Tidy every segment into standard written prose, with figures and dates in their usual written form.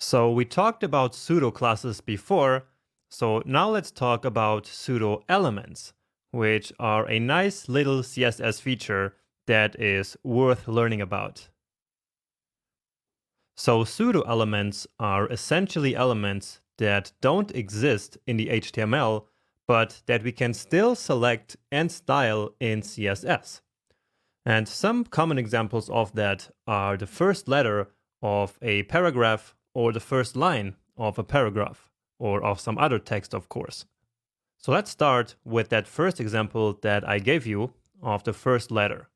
So we talked about pseudo classes before, so now let's talk about pseudo elements, which are a nice little CSS feature that is worth learning about. So pseudo elements are essentially elements that don't exist in the HTML, but that we can still select and style in CSS. And some common examples of that are the first letter of a paragraph or the first line of a paragraph or of some other text, of course. So let's start with that first example that I gave you of the first letter.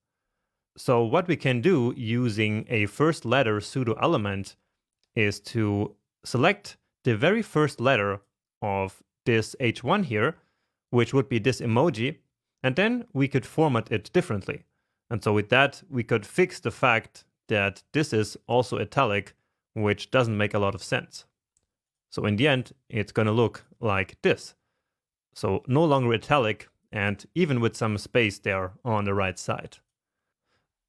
So what we can do using a first letter pseudo element is to select the very first letter of this H1 here, which would be this emoji, and then we could format it differently. And so with that, we could fix the fact that this is also italic, which doesn't make a lot of sense. So in the end, it's going to look like this. So no longer italic, and even with some space there on the right side.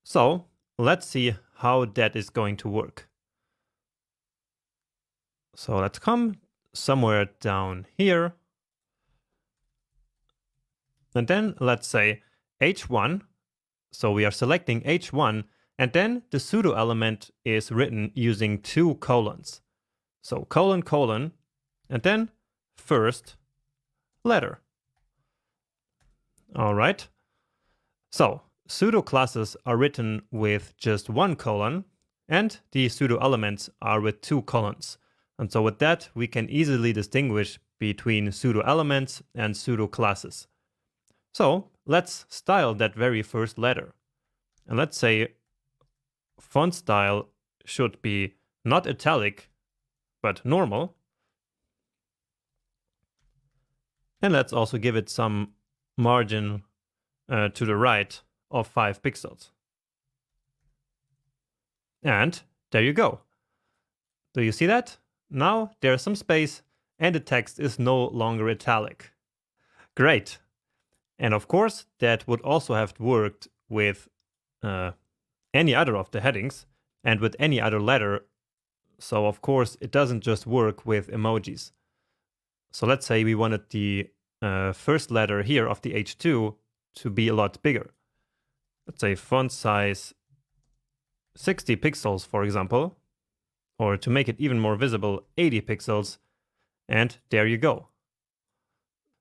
So let's see how that is going to work. So let's come somewhere down here. And then let's say H1. So we are selecting H1, and then the pseudo element is written using 2 colons. So colon, colon, and then first letter. All right. So pseudo classes are written with just 1 colon, and the pseudo elements are with 2 colons. And so with that, we can easily distinguish between pseudo elements and pseudo classes. So let's style that very first letter. And let's say font style should be not italic, but normal. And let's also give it some margin to the right of 5 pixels. And there you go. Do you see that? Now there's some space and the text is no longer italic. Great. And of course, that would also have worked with any other of the headings and with any other letter. So of course, it doesn't just work with emojis. So let's say we wanted the first letter here of the H2 to be a lot bigger. Let's say font size 60 pixels, for example, or to make it even more visible, 80 pixels, and there you go.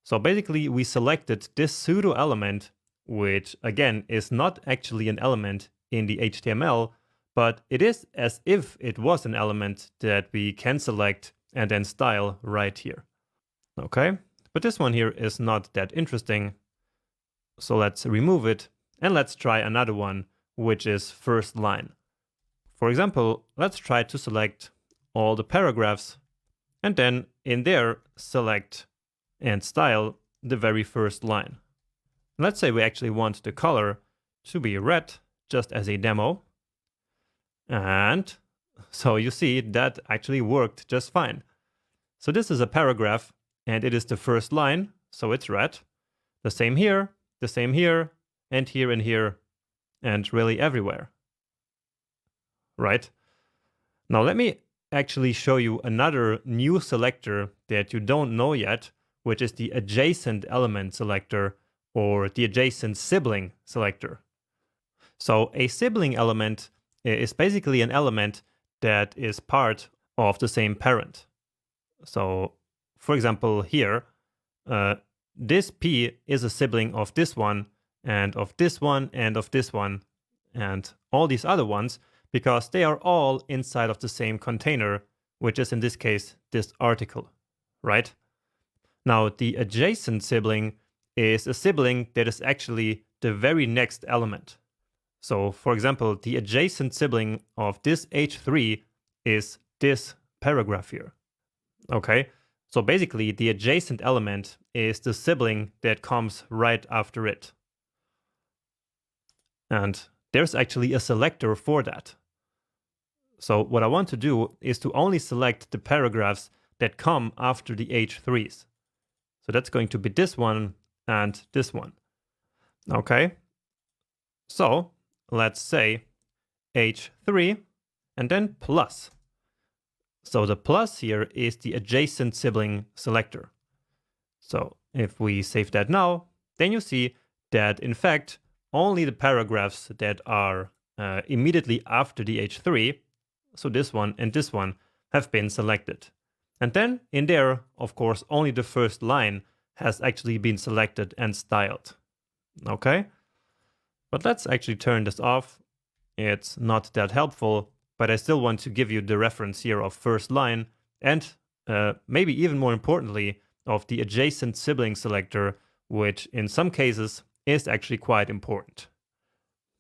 So basically, we selected this pseudo element, which again is not actually an element in the HTML, but it is as if it was an element that we can select and then style right here. Okay, but this one here is not that interesting. So let's remove it and let's try another one, which is first line. For example, let's try to select all the paragraphs and then in there select and style the very first line. Let's say we actually want the color to be red, just as a demo. And so you see that actually worked just fine. So this is a paragraph and it is the first line, so it's red. The same here, and here, and really everywhere. Right? Now let me actually show you another new selector that you don't know yet, which is the adjacent element selector or the adjacent sibling selector. So a sibling element is basically an element that is part of the same parent. So for example here, this P is a sibling of this one and of this one and of this one and all these other ones because they are all inside of the same container, which is in this case this article, right? Now the adjacent sibling is a sibling that is actually the very next element. So for example, the adjacent sibling of this H3 is this paragraph here. Okay, so basically the adjacent element is the sibling that comes right after it. And there's actually a selector for that. So what I want to do is to only select the paragraphs that come after the H3s. So that's going to be this one and this one. Okay, so let's say H3 and then plus. So the plus here is the adjacent sibling selector. So if we save that now, then you see that in fact, only the paragraphs that are immediately after the H3, so this one and this one, have been selected. And then in there, of course, only the first line has actually been selected and styled. Okay? But let's actually turn this off. It's not that helpful, but I still want to give you the reference here of first line and maybe even more importantly, of the adjacent sibling selector, which in some cases is actually quite important.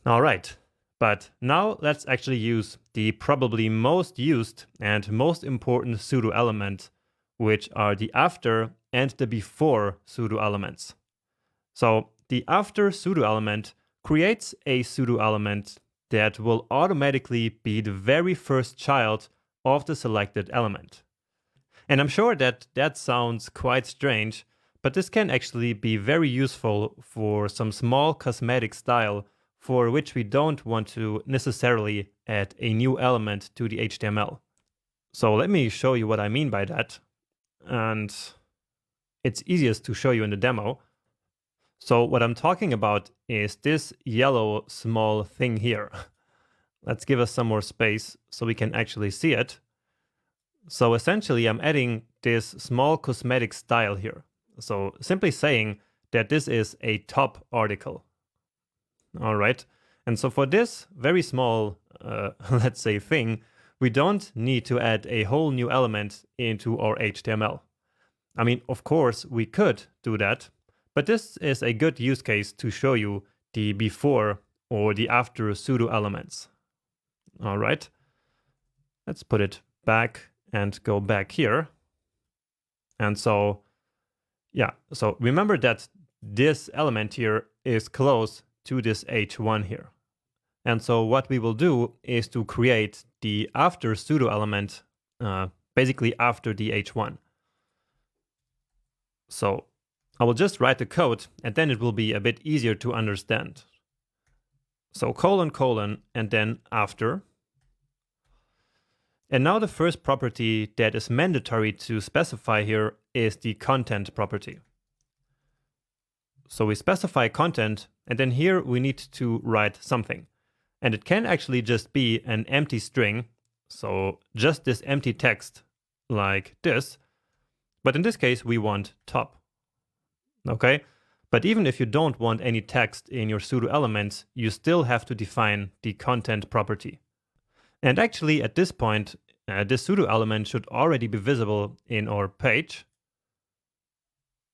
All right, but now let's actually use the probably most used and most important pseudo element, which are the after and the before pseudo elements. So the after pseudo element creates a pseudo element that will automatically be the very first child of the selected element. And I'm sure that that sounds quite strange, but this can actually be very useful for some small cosmetic style for which we don't want to necessarily add a new element to the HTML. So let me show you what I mean by that. And it's easiest to show you in the demo. So what I'm talking about is this yellow small thing here. Let's give us some more space so we can actually see it. So essentially, I'm adding this small cosmetic style here. So simply saying that this is a top article. All right. And so for this very small, let's say thing, we don't need to add a whole new element into our HTML. I mean, of course, we could do that, but this is a good use case to show you the before or the after pseudo elements. All right. Let's put it back and go back here. And so, yeah, so remember that this element here is close to this H1 here. And so what we will do is to create the after pseudo element basically after the H1. So I will just write the code and then it will be a bit easier to understand. So colon, and then after. And now the first property that is mandatory to specify here is the content property. So we specify content, and then here we need to write something. And it can actually just be an empty string, so just this empty text like this. But in this case, we want top. Okay? But even if you don't want any text in your pseudo elements, you still have to define the content property. And actually, at this point, this pseudo element should already be visible in our page.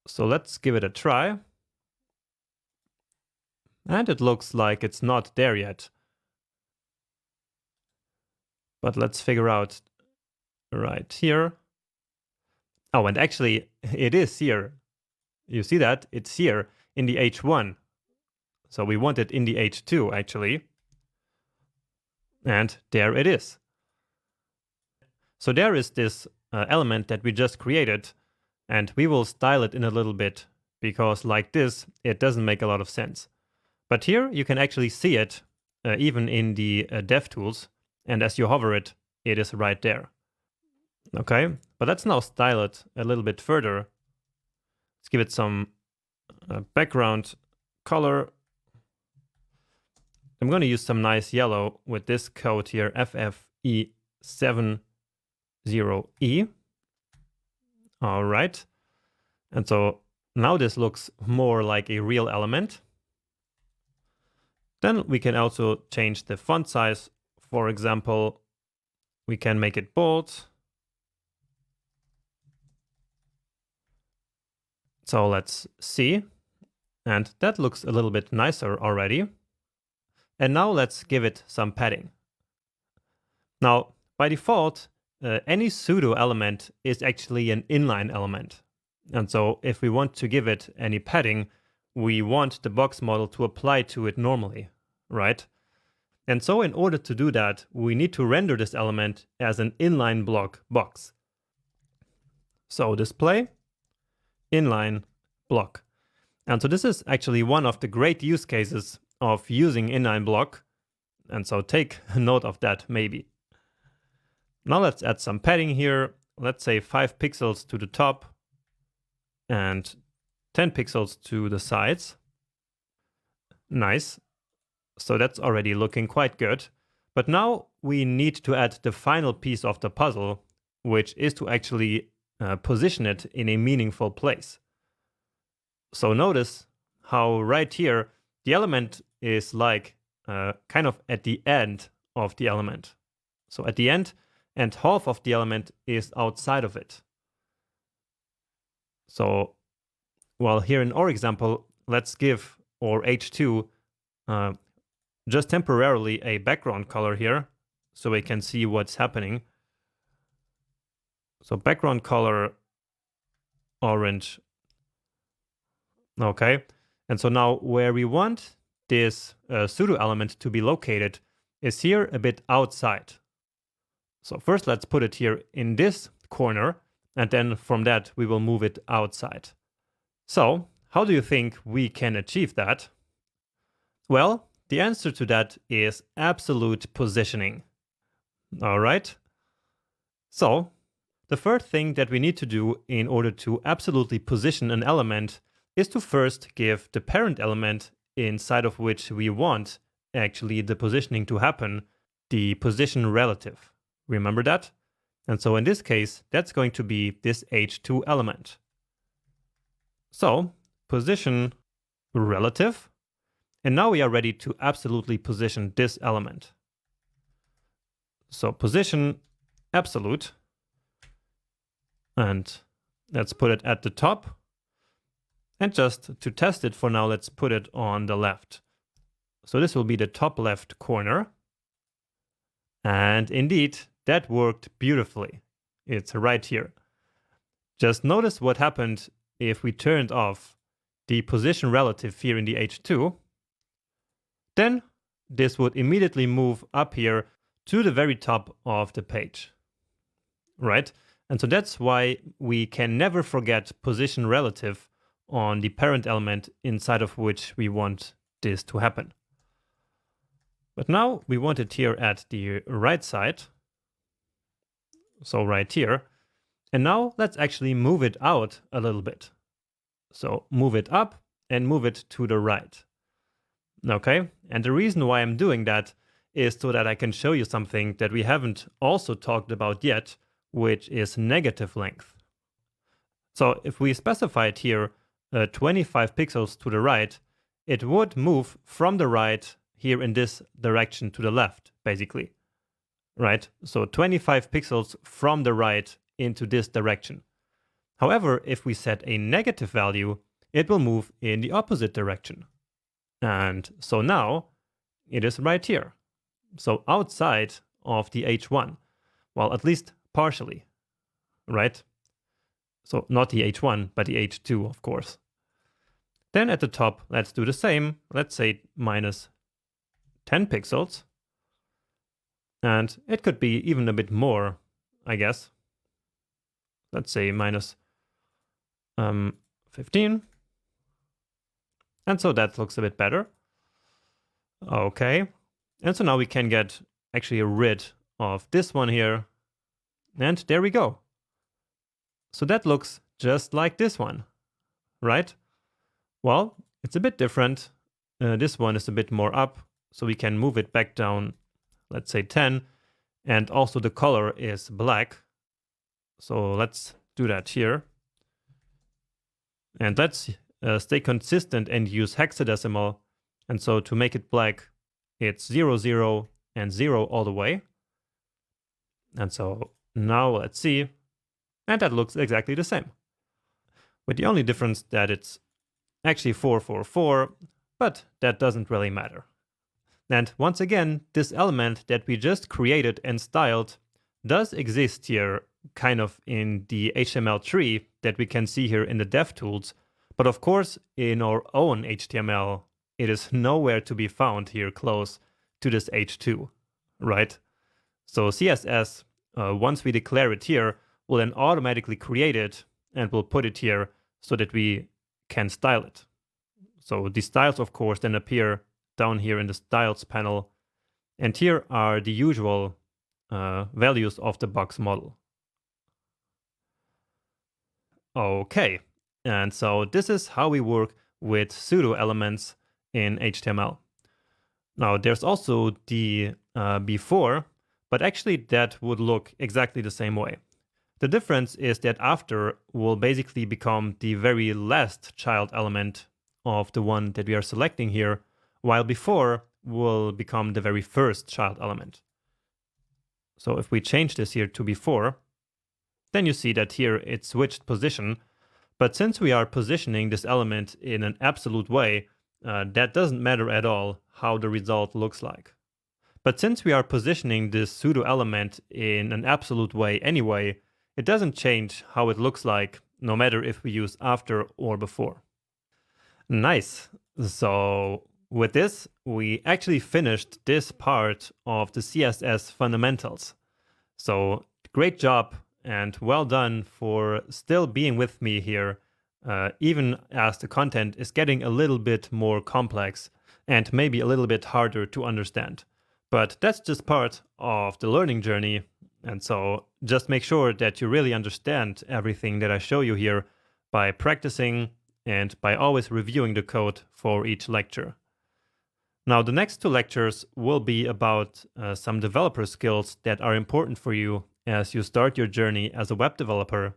So let's give it a try. And it looks like it's not there yet. But let's figure out right here. Oh, and actually, it is here. You see that? It's here in the H1. So we want it in the H2, actually. And there it is. So there is this element that we just created, and we will style it in a little bit, because like this, it doesn't make a lot of sense. But here you can actually see it even in the DevTools, and as you hover it, it is right there. Okay, but let's now style it a little bit further. Let's give it some background color. I'm going to use some nice yellow with this code here, FFE70E. All right. And so now this looks more like a real element. Then we can also change the font size. For example, we can make it bold. So let's see. And that looks a little bit nicer already. And now let's give it some padding. Now, by default, any pseudo element is actually an inline element. And so if we want to give it any padding, we want the box model to apply to it normally, right? And so in order to do that, we need to render this element as an inline block box. So display inline block. And so this is actually one of the great use cases of using inline block. And so take note of that maybe. Now let's add some padding here. Let's say 5 pixels to the top and 10 pixels to the sides. Nice. So that's already looking quite good. But now we need to add the final piece of the puzzle, which is to actually position it in a meaningful place. So notice how right here, the element is like kind of at the end of the element. So at the end, and half of the element is outside of it. So, well, here in our example, let's give our H2 just temporarily a background color here, so we can see what's happening. So background color orange. Okay, and so now where we want this pseudo element to be located is here a bit outside. So first let's put it here in this corner, and then from that we will move it outside. So how do you think we can achieve that? Well, the answer to that is absolute positioning. All right. So the first thing that we need to do in order to absolutely position an element is to first give the parent element inside of which we want actually the positioning to happen, the position relative. Remember that? And so in this case, that's going to be this H2 element. So position relative. And now we are ready to absolutely position this element. So position absolute. And let's put it at the top. And just to test it for now, let's put it on the left. So this will be the top left corner. And indeed, that worked beautifully. It's right here. Just notice what happened if we turned off the position relative here in the H2. Then this would immediately move up here to the very top of the page. Right? And so that's why we can never forget position relative on the parent element inside of which we want this to happen. But now we want it here at the right side. So right here. And now let's actually move it out a little bit. So move it up and move it to the right. Okay, and the reason why I'm doing that is so that I can show you something that we haven't also talked about yet, which is negative length. So if we specify it here 25 pixels to the right, it would move from the right here in this direction to the left, basically. Right? So 25 pixels from the right into this direction. However, if we set a negative value, it will move in the opposite direction. And so now it is right here. So outside of the H1. Well, at least partially, right? So not the H1, but the H2, of course. Then at the top, let's do the same. Let's say minus 10 pixels. And it could be even a bit more, I guess. Let's say minus 15. And so that looks a bit better. Okay. And so now we can get actually rid of this one here. And there we go. So that looks just like this one, right? Well, it's a bit different. This one is a bit more up, so we can move it back down, let's say 10. And also the color is black. So let's do that here. And let's stay consistent and use hexadecimal. And so to make it black, it's 0, 0, and 0 all the way. And so now let's see. And that looks exactly the same. With the only difference that it's actually 4, 4, 4, but that doesn't really matter. And once again, this element that we just created and styled does exist here kind of in the HTML tree that we can see here in the DevTools. But of course, in our own HTML, it is nowhere to be found here close to this H2, right? So CSS, once we declare it here, will then automatically create it and will put it here so that we can style it. So the styles, of course, then appear down here in the styles panel. And here are the usual values of the box model. Okay, and so this is how we work with pseudo elements in HTML. Now there's also the before, but actually that would look exactly the same way. The difference is that after will basically become the very last child element of the one that we are selecting here, while before will become the very first child element. So if we change this here to before, then you see that here it switched position. But since we are positioning this element in an absolute way, that doesn't matter at all how the result looks like. But since we are positioning this pseudo element in an absolute way anyway, it doesn't change how it looks like, no matter if we use after or before. Nice. So with this, we actually finished this part of the CSS fundamentals. So great job and well done for still being with me here, even as the content is getting a little bit more complex and maybe a little bit harder to understand. But that's just part of the learning journey. And so just make sure that you really understand everything that I show you here by practicing and by always reviewing the code for each lecture. Now, the next two lectures will be about some developer skills that are important for you as you start your journey as a web developer.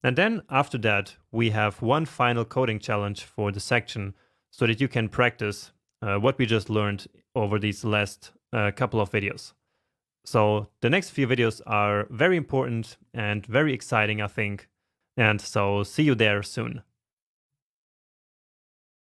And then after that, we have one final coding challenge for the section so that you can practice what we just learned over these last couple of videos. So the next few videos are very important and very exciting, I think. And so see you there soon.